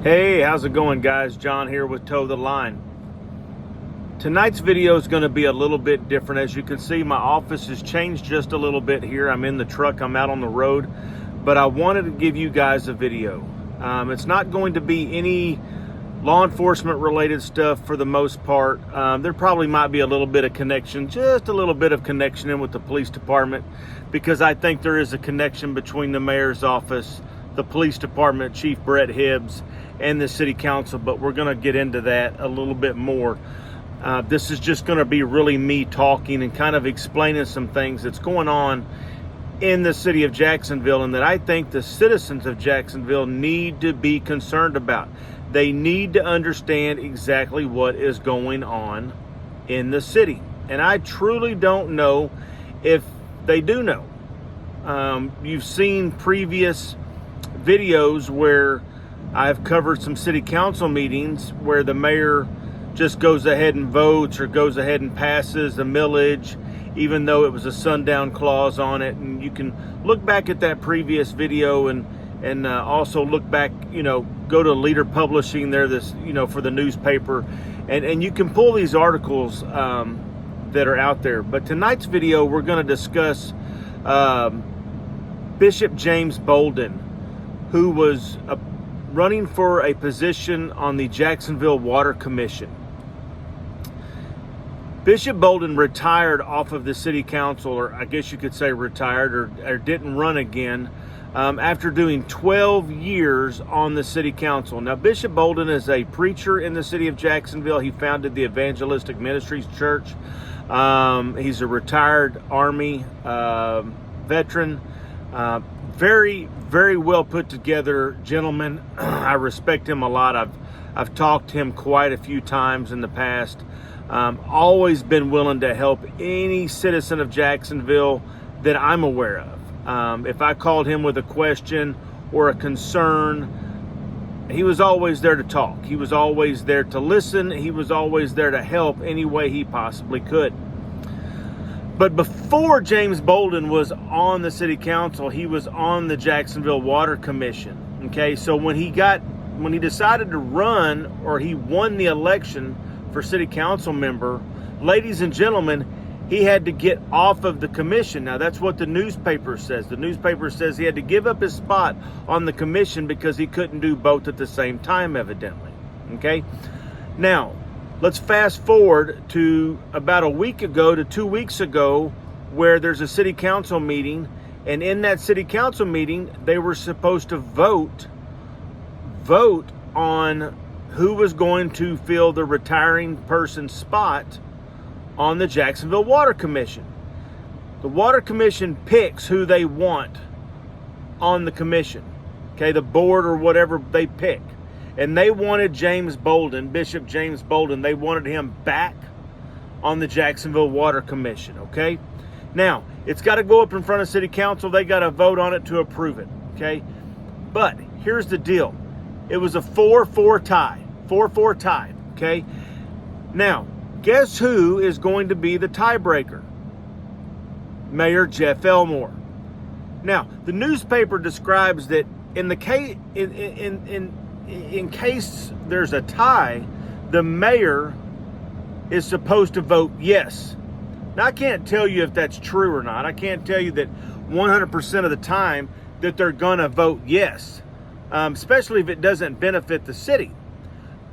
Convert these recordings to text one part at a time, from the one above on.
Hey, how's it going, guys? John here with Toe the Line. Tonight's video is going to be a little bit different. As you can see, my office has changed just a little bit here. I'm in the truck, I'm out on the road, but I wanted to give you guys a video. It's not going to be any law enforcement related stuff for the most part. There probably might be a little bit of connection, just a little bit of connection in with the police department, because I think there is a connection between the mayor's office, the police department, Chief Brett Hibbs, and the city council, but we're going to get into that a little bit more. This is just going to be really me talking and kind of explaining some things that's going on in the city of Jacksonville, and that I think the citizens of Jacksonville need to be concerned about. They need to understand exactly what is going on in the city, and I truly don't know if they do know. You've seen previous videos where I've covered some city council meetings where the mayor just goes ahead and votes or goes ahead and passes the millage, even though it was a sundown clause on it. And you can look back at that previous video and also look back, go to Leader Publishing there, for the newspaper, and you can pull these articles that are out there. But tonight's video, we're going to discuss Bishop James Bolden, who was running for a position on the Jacksonville Water Commission. Bishop Bolden retired off of the city council, or I guess you could say retired, or didn't run again, after doing 12 years on the city council. Now, Bishop Bolden is a preacher in the city of Jacksonville. He founded the Evangelistic Ministries Church. He's a retired Army veteran. Very, very well put together gentleman. I respect him a lot. I've talked to him quite a few times in the past. Always been willing to help any citizen of Jacksonville that I'm aware of. If I called him with a question or a concern, he was always there to talk. He was always there to listen. He was always there to help any way he possibly could. But before James Bolden was on the city council, he was on the Jacksonville Water Commission. Okay, so when he decided to run, or he won the election for city council member, ladies and gentlemen, he had to get off of the commission. Now, that's what the newspaper says. The newspaper says he had to give up his spot on the commission because he couldn't do both at the same time, evidently. Okay, now, let's fast forward to about a week ago to 2 weeks ago, where there's a city council meeting, and in that city council meeting, they were supposed to vote on who was going to fill the retiring person's spot on the Jacksonville Water Commission. The Water Commission picks who they want on the commission. Okay, the board or whatever they pick. And they wanted James Bolden, Bishop James Bolden, they wanted him back on the Jacksonville Water Commission, okay? Now, it's got to go up in front of City Council. They got to vote on it to approve it, okay? But here's the deal. It was a 4-4 tie. 4-4 tie, okay? Now, guess who is going to be the tiebreaker? Mayor Jeff Elmore. Now, the newspaper describes that in the case, in case there's a tie, the mayor is supposed to vote yes. Now, I can't tell you if that's true or not. I can't tell you that 100% of the time that they're going to vote yes, especially if it doesn't benefit the city.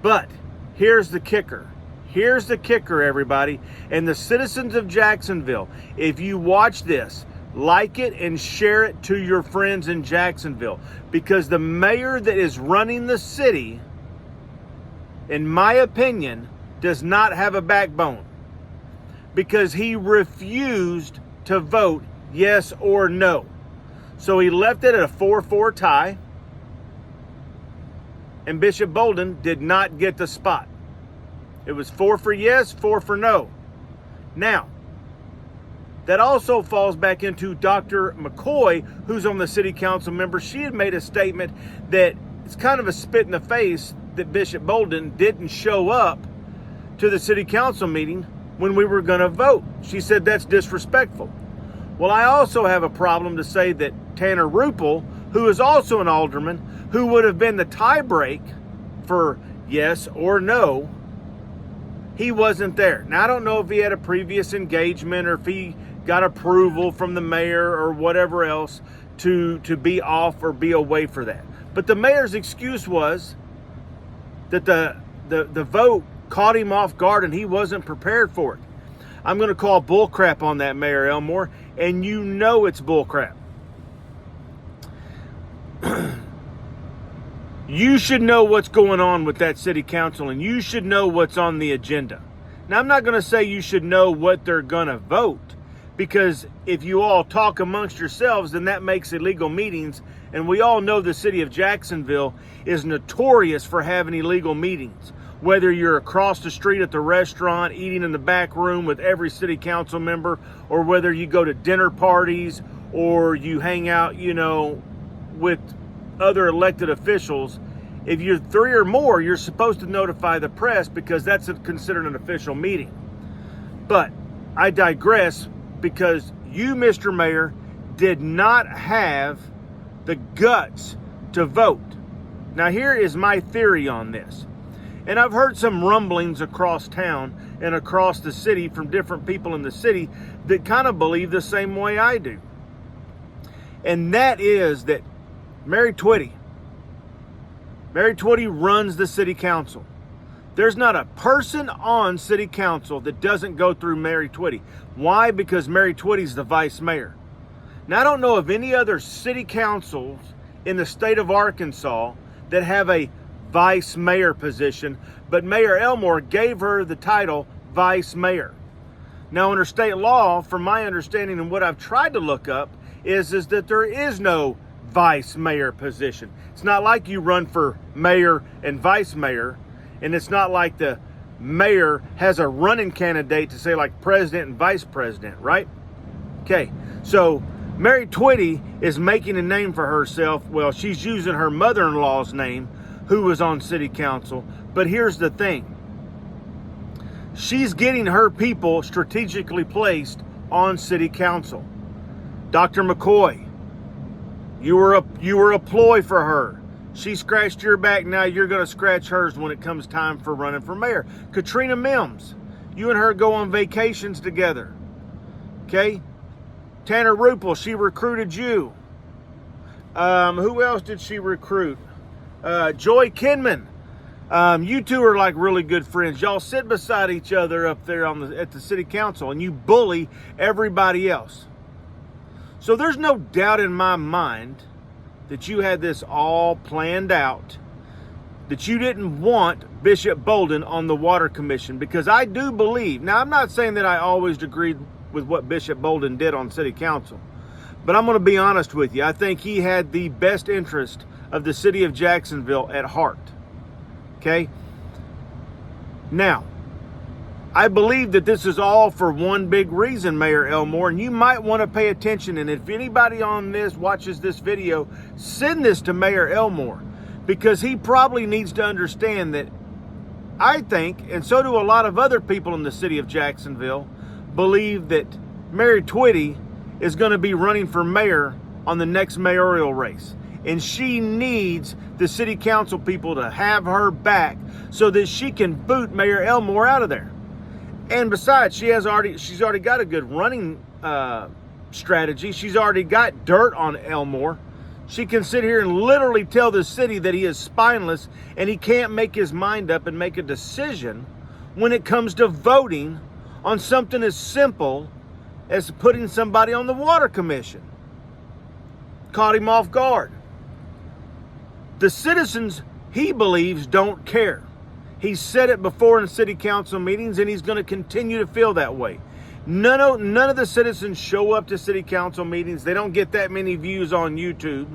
But here's the kicker. Here's the kicker, everybody. And the citizens of Jacksonville, if you watch this, like it and share it to your friends in Jacksonville, because the mayor that is running the city, in my opinion, does not have a backbone, because he refused to vote yes or no. So he left it at a 4-4 tie, and Bishop Bolden did not get the spot. It was 4 for yes, 4 for no. Now, that also falls back into Dr. McCoy, who's on the city council member. She had made a statement that it's kind of a spit in the face that Bishop Bolden didn't show up to the city council meeting when we were going to vote. She said that's disrespectful. Well, I also have a problem to say that Tanner Ruppel, who is also an alderman, who would have been the tie break for yes or no, he wasn't there. Now, I don't know if he had a previous engagement or if he got approval from the mayor or whatever else to be off or be away for that. But the mayor's excuse was that the vote caught him off guard and he wasn't prepared for it. I'm going to call bullcrap on that, Mayor Elmore, and you know it's bullcrap. You should know what's going on with that city council, and you should know what's on the agenda. Now, I'm not going to say you should know what they're going to vote, because if you all talk amongst yourselves, then that makes illegal meetings, and we all know the city of Jacksonville is notorious for having illegal meetings. Whether you're across the street at the restaurant, eating in the back room with every city council member, or whether you go to dinner parties, or you hang out, with other elected officials, if you're 3 or more, you're supposed to notify the press because that's considered an official meeting. But I digress, because you, Mr. Mayor, did not have the guts to vote. Now, here is my theory on this. And I've heard some rumblings across town and across the city from different people in the city that kind of believe the same way I do. And that is that Mary Twitty runs the city council. There's not a person on city council that doesn't go through Mary Twitty. Why? Because Mary Twitty's the vice mayor. Now, I don't know of any other city councils in the state of Arkansas that have a vice mayor position, but Mayor Elmore gave her the title vice mayor. Now, under state law, from my understanding and what I've tried to look up, is that there is no vice mayor position. It's not like you run for mayor and vice mayor, and it's not like the mayor has a running candidate to say like president and vice president, right? Okay, so Mary Twitty is making a name for herself. Well, she's using her mother-in-law's name, who was on city council. But here's the thing. She's getting her people strategically placed on city council. Dr. McCoy, you were a ploy for her. She scratched your back. Now you're going to scratch hers when it comes time for running for mayor. Katrina Mims, you and her go on vacations together. Okay? Tanner Rupel, she recruited you. Who else did she recruit? Joy Kinman. You two are like really good friends. Y'all sit beside each other up there at the city council, and you bully everybody else. So there's no doubt in my mind that you had this all planned out, that you didn't want Bishop Bolden on the Water Commission, because I do believe, now I'm not saying that I always agreed with what Bishop Bolden did on city council, but I'm going to be honest with you. I think he had the best interest of the city of Jacksonville at heart. Okay? Now, I believe that this is all for one big reason, Mayor Elmore, and you might want to pay attention. And if anybody on this watches this video, send this to Mayor Elmore, because he probably needs to understand that I think, and so do a lot of other people in the city of Jacksonville, believe that Mary Twitty is going to be running for mayor on the next mayoral race. And she needs the city council people to have her back so that she can boot Mayor Elmore out of there. And besides, she's already got a good running strategy. She's already got dirt on Elmore. She can sit here and literally tell the city that he is spineless and he can't make his mind up and make a decision when it comes to voting on something as simple as putting somebody on the Water Commission. Caught him off guard. The citizens, he believes, don't care. He's said it before in city council meetings, and he's going to continue to feel that way. None of the citizens show up to city council meetings. They don't get that many views on YouTube.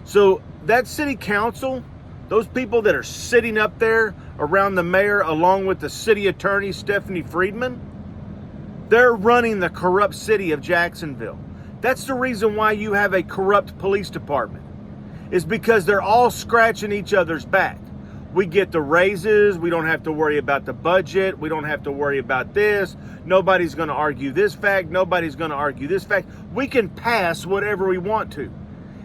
So that city council, those people that are sitting up there around the mayor, along with the city attorney, Stephanie Friedman, they're running the corrupt city of Jacksonville. That's the reason why you have a corrupt police department, is because they're all scratching each other's back. We get the raises. We don't have to worry about the budget. We don't have to worry about this. Nobody's going to argue this fact. Nobody's going to argue this fact. We can pass whatever we want to.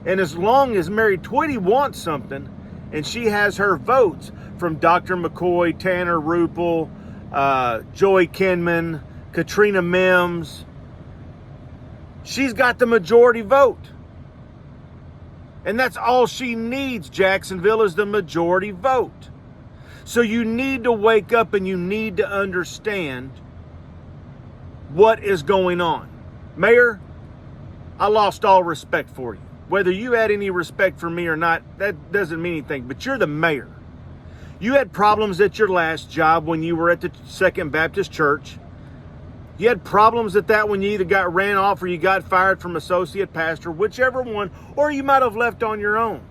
And as long as Mary Twitty wants something And she has her votes from Dr. McCoy, Tanner Ruppel, Joey Kinman, Katrina Mims. She's got the majority vote. And that's all she needs, Jacksonville, is the majority vote. So you need to wake up and you need to understand what is going on. Mayor, I lost all respect for you. Whether you had any respect for me or not, that doesn't mean anything, but you're the mayor. You had problems at your last job when you were at the Second Baptist Church. You had problems at that when you either got ran off or you got fired from associate pastor, whichever one, or you might have left on your own.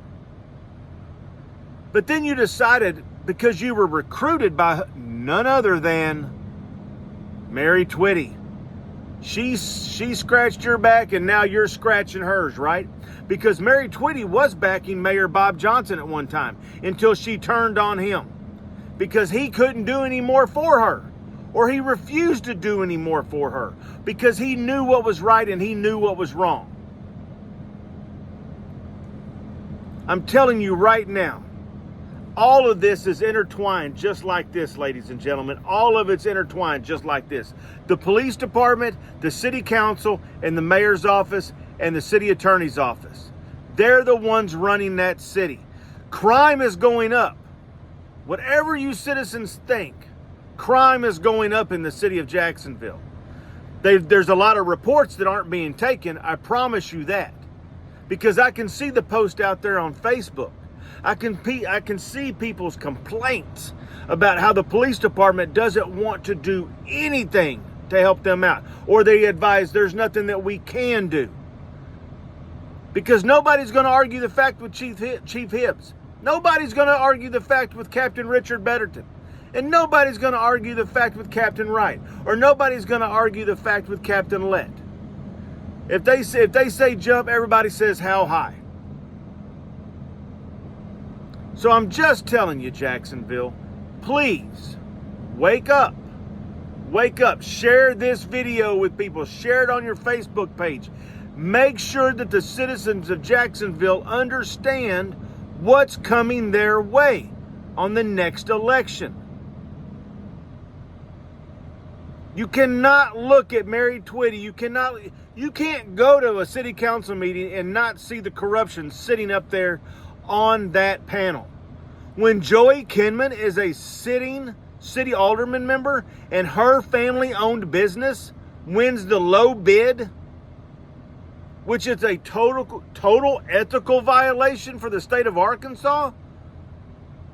But then you decided, because you were recruited by none other than Mary Twitty. She scratched your back and now you're scratching hers, right? Because Mary Twitty was backing Mayor Bob Johnson at one time until she turned on him because he couldn't do any more for her, or he refused to do any more for her because he knew what was right and he knew what was wrong. I'm telling you right now, all of this is intertwined just like this, ladies and gentlemen. All of it's intertwined just like this. The police department, the city council, and the mayor's office, and the city attorney's office. They're the ones running that city. Crime is going up. Whatever you citizens think, crime is going up in the city of Jacksonville. There's a lot of reports that aren't being taken, I promise you that. Because I can see the post out there on Facebook. I can see people's complaints about how the police department doesn't want to do anything to help them out. Or they advise there's nothing that we can do. Because nobody's going to argue the fact with Chief Hibbs. Nobody's going to argue the fact with Captain Richard Betterton. And nobody's going to argue the fact with Captain Wright. Or nobody's going to argue the fact with Captain Lett. If they say jump, everybody says how high. So I'm just telling you, Jacksonville, please wake up. Wake up. Share this video with people. Share it on your Facebook page. Make sure that the citizens of Jacksonville understand what's coming their way on the next election. You cannot look at Mary Twitty. You can't go to a city council meeting and not see the corruption sitting up there on that panel. When Joey Kinman is a sitting city alderman member and her family-owned business wins the low bid, which is a total ethical violation for the state of Arkansas,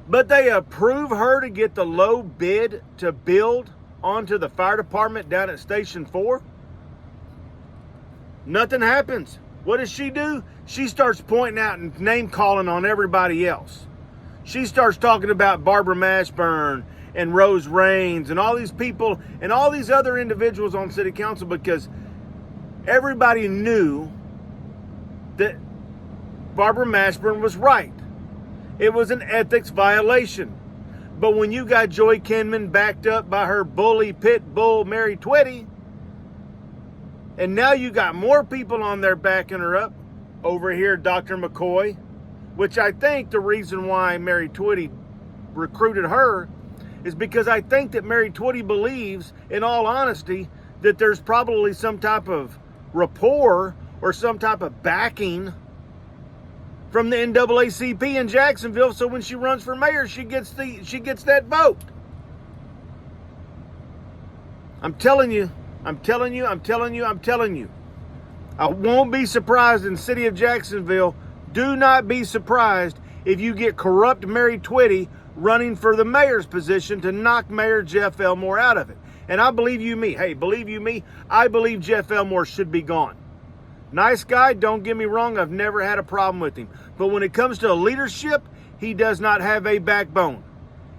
but they approve her to get the low bid to build onto the fire department down at Station 4, nothing happens. What does she do? She starts pointing out and name calling on everybody else. She starts talking about Barbara Mashburn and Rose Raines and all these people and all these other individuals on city council because everybody knew that Barbara Mashburn was right. It was an ethics violation. But when you got Joy Kinman backed up by her bully pit bull Mary Twitty, and now you got more people on there backing her up, over here Dr. McCoy, which I think the reason why Mary Twitty recruited her is because I think that Mary Twitty believes, in all honesty, that there's probably some type of rapport or some type of backing from the NAACP in Jacksonville, so when she runs for mayor, she gets that vote. I'm telling you. I won't be surprised in the city of Jacksonville. Do not be surprised if you get corrupt Mary Twitty running for the mayor's position to knock Mayor Jeff Elmore out of it. And I believe you me. Hey, believe you me, I believe Jeff Elmore should be gone. Nice guy, don't get me wrong, I've never had a problem with him. But when it comes to leadership, he does not have a backbone.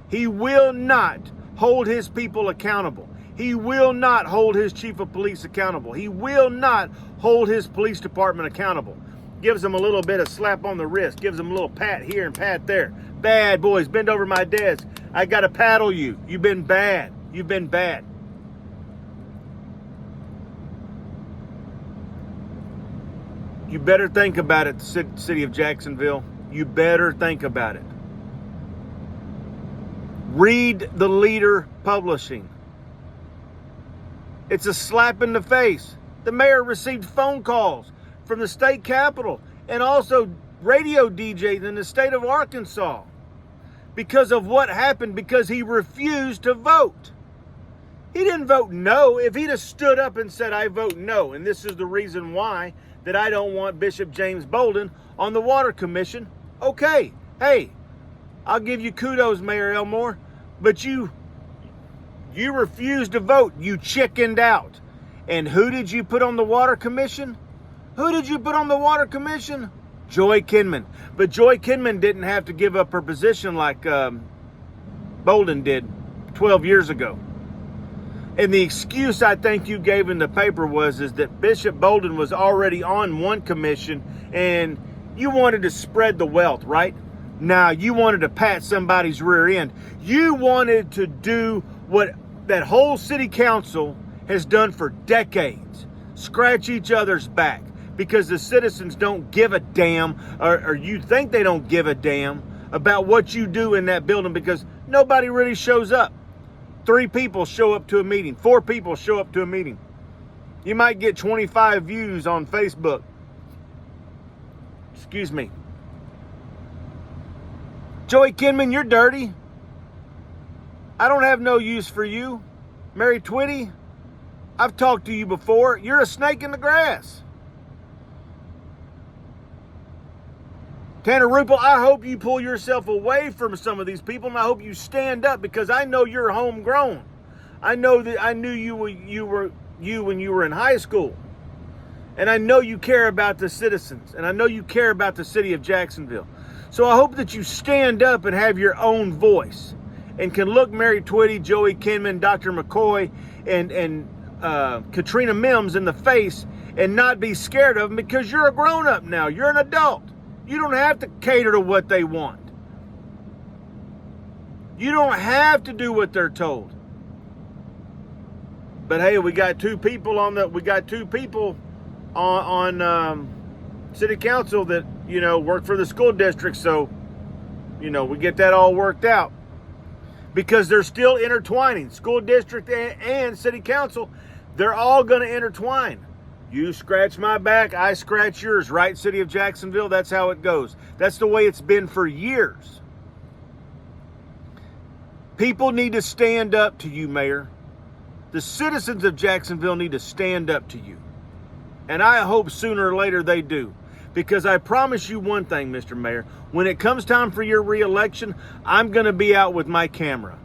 He will not hold his people accountable. He will not hold his chief of police accountable. He will not hold his police department accountable. Gives them a little bit of slap on the wrist. Gives them a little pat here and pat there. Bad boys, bend over my desk. I got to paddle you. You've been bad. You've been bad. You better think about it, the city of Jacksonville. You better think about it. Read the Leader Publishing. It's a slap in the face. The mayor received phone calls from the state capitol and also radio DJs in the state of Arkansas because of what happened, because he refused to vote. He didn't vote no. If he'd have stood up and said, I vote no, and this is the reason why that I don't want Bishop James Bolden on the Water Commission, okay, hey, I'll give you kudos, Mayor Elmore, but you refused to vote. You chickened out. And who did you put on the Water Commission? Who did you put on the Water Commission? Joy Kinman. But Joy Kinman didn't have to give up her position like Bolden did 12 years ago. And the excuse I think you gave in the paper is that Bishop Bolden was already on one commission and you wanted to spread the wealth, right? Now, you wanted to pat somebody's rear end. You wanted to do what that whole city council has done for decades. Scratch each other's back because the citizens don't give a damn, or you think they don't give a damn about what you do in that building because nobody really shows up. 3 people show up to a meeting. 4 people show up to a meeting. You might get 25 views on Facebook. Excuse me. Joey Kinman, you're dirty. I don't have no use for you. Mary Twitty, I've talked to you before. You're a snake in the grass. Tanner Ruppel, I hope you pull yourself away from some of these people, and I hope you stand up because I know you're homegrown. I know that I knew you when you were in high school. And I know you care about the citizens, and I know you care about the city of Jacksonville. So I hope that you stand up and have your own voice and can look Mary Twitty, Joey Kinman, Dr. McCoy, and Katrina Mims in the face and not be scared of them because you're a grown-up now. You're an adult. You don't have to cater to what they want. You don't have to do what they're told. But hey, we got 2 people on city council that, work for the school district. So, we get that all worked out because they're still intertwining. School district and city council, they're all going to intertwine. You scratch my back, I scratch yours, right, city of Jacksonville? That's how it goes. That's the way it's been for years. People need to stand up to you, Mayor. The citizens of Jacksonville need to stand up to you. And I hope sooner or later they do. Because I promise you one thing, Mr. Mayor. When it comes time for your re-election, I'm going to be out with my camera.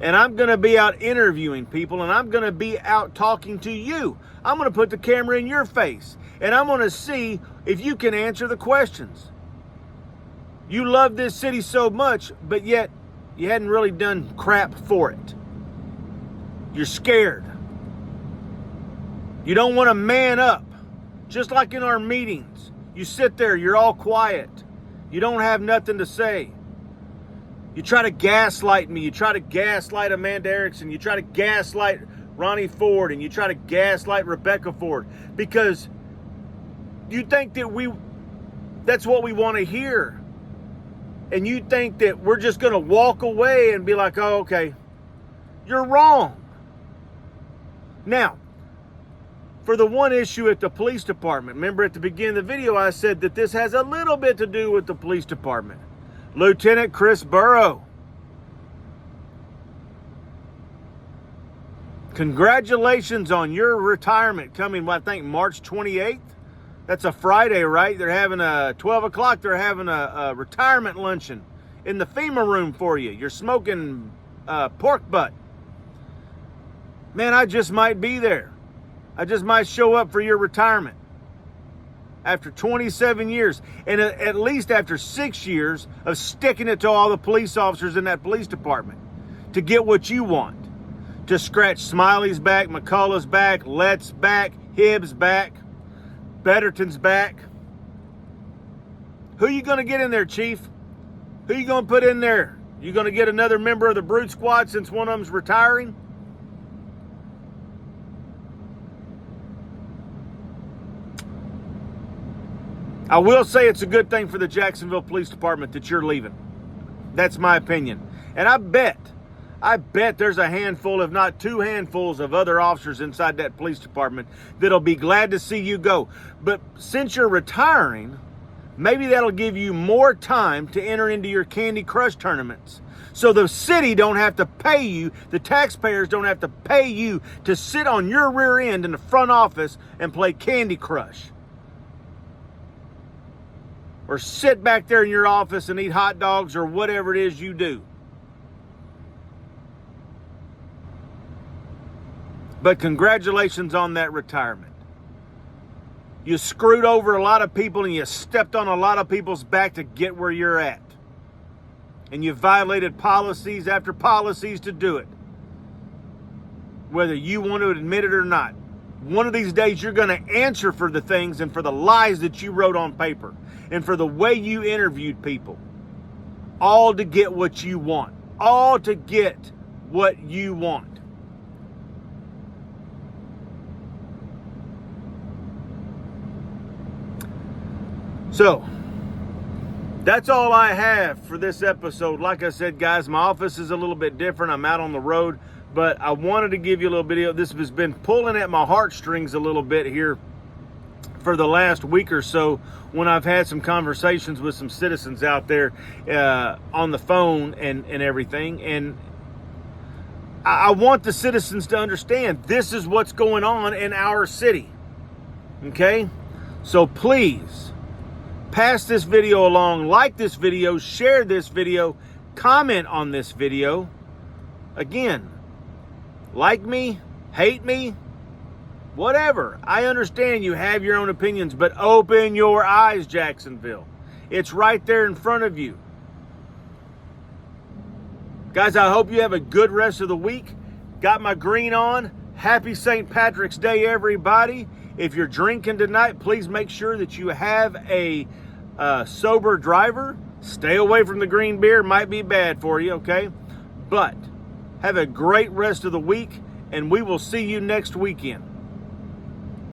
And I'm going to be out interviewing people. And I'm going to be out talking to you. I'm going to put the camera in your face. And I'm going to see if you can answer the questions. You love this city so much, but yet you hadn't really done crap for it. You're scared. You don't want to man up. Just like in our meetings. You sit there, you're all quiet. You don't have nothing to say. You try to gaslight me. You try to gaslight Amanda Erickson. You try to gaslight Ronnie Ford. And you try to gaslight Rebecca Ford. Because you think that that's what we want to hear. And you think that we're just going to walk away and be like, oh, okay. You're wrong. Now, for the one issue at the police department, remember at the beginning of the video I said that this has a little bit to do with the police department. Lieutenant Chris Burrow. Congratulations on your retirement coming, I think, March 28th. That's a Friday, right? They're having 12 o'clock, they're having a retirement luncheon in the FEMA room for you. You're smoking pork butt. Man, I just might be there. I just might show up for your retirement. After 27 years, and at least after 6 years of sticking it to all the police officers in that police department to get what you want. To scratch Smiley's back, McCullough's back, Lett's back, Hibbs' back, Betterton's back. Who you going to get in there, Chief? Who you going to put in there? You going to get another member of the Brute Squad since one of them's retiring? I will say it's a good thing for the Jacksonville Police Department that you're leaving. That's my opinion. And I bet there's a handful, if not two handfuls, of other officers inside that police department that'll be glad to see you go. But since you're retiring, maybe that'll give you more time to enter into your Candy Crush tournaments. So the city don't have to pay you, the taxpayers don't have to pay you to sit on your rear end in the front office and play Candy Crush. Or sit back there in your office and eat hot dogs or whatever it is you do. But congratulations on that retirement. You screwed over a lot of people and you stepped on a lot of people's back to get where you're at. And you violated policies after policies to do it. Whether you want to admit it or not. One of these days you're going to answer for the things and for the lies that you wrote on paper. And for the way you interviewed people. All to get what you want. All to get what you want. So, that's all I have for this episode. Like I said, guys, my office is a little bit different. I'm out on the road, but I wanted to give you a little video. This has been pulling at my heartstrings a little bit here for the last week or so when I've had some conversations with some citizens out there on the phone and everything. And I want the citizens to understand this is what's going on in our city. Okay? So please, pass this video along, like this video, share this video, comment on this video. Again, like me, hate me, whatever. I understand you have your own opinions, but open your eyes, Jacksonville. It's right there in front of you. Guys, I hope you have a good rest of the week. Got my green on. Happy St. Patrick's Day, everybody. If you're drinking tonight, please make sure that you have a sober driver. Stay away from the green beer. Might be bad for you, okay? But have a great rest of the week, and we will see you next weekend.